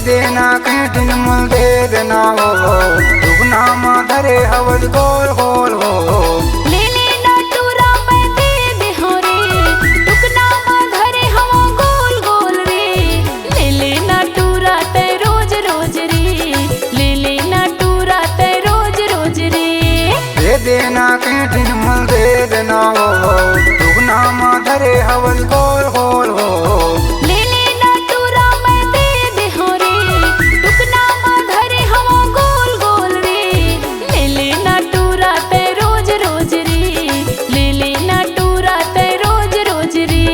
देना कहीं दिन मुल दे देना हो, दुगना माँ धरे हवल गोल गोल हो। ले लेना टूरा मैं दे दे हो रे, दुगना माँ धरे हवा गोल गोल रे। ले लेना टूरा ते रोज रोज रे, ले लेना टूरा ते रोज रोज रे। दे देना कहीं दिन मुल दे देना हो, दुगना माँ धरे हवल गोल गोल हो। ले लेना टूरा मैं दे दे हो रे, दुगना माँ धरे हवा गोल गोल रे। ले लेना टूरा ते रोज रोज रे, ले लेना टूरा ते रोज रोज रे।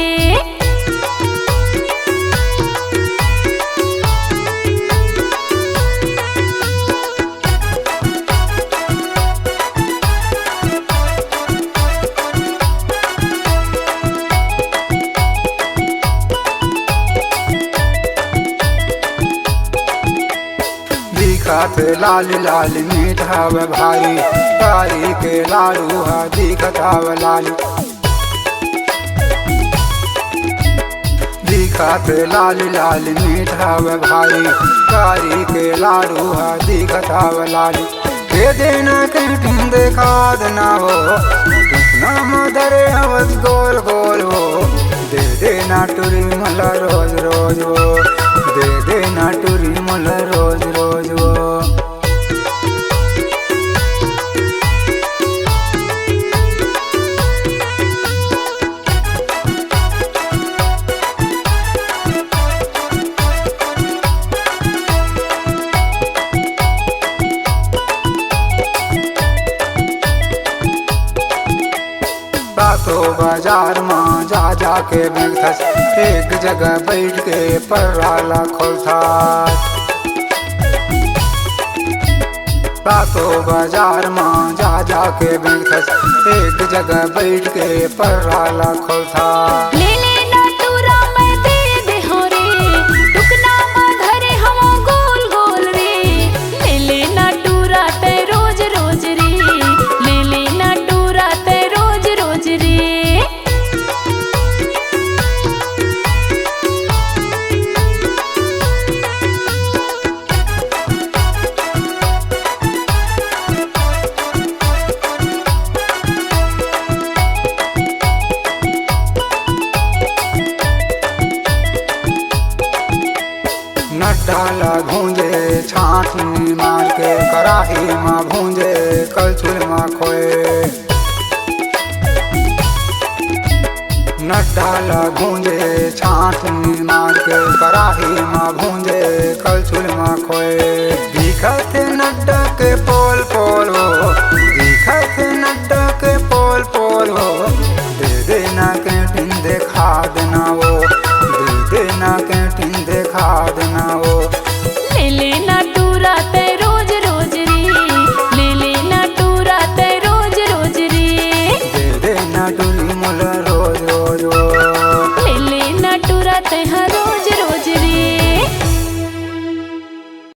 दिखत लाल लाल मीठा व भाई, कारी के लाडू हा दिखत हव लाल। दिखत लाल लाल मीठा व भाई, कारी के लाडू हा दिखत हव लाल। दे देना कहीं देखा देना हो, नाम धरे हवस गोल गोल हो। दे देना टूरी मला रोज रोज हो, दे देना टूरी मला रोज रोज हो। बातो बाजार माँ जा जा के बिलखस, एक जगह बैठ के पर्राला खोलता। बातो बाजार माँ जा जा के बिलखस, एक जगह बैठ के पर्राला खोलता। ले लेना टूरा मैं दे दे हो रे, दुगना माँ धरे हवा गोल गोल रे। ले लेना टूरा ते रोज रोज रे, ले लेना टूरा ते रोज रोज रे। डाला भूंजे छाँटनी मार के, कराही माँ भूंजे कलछुल माँ खोए। नट डाला भूंजे छाँटनी मार के, कराही माँ भूंजे कलछुल माँ खोए। दिखत नड्डा के पोल पोल हो,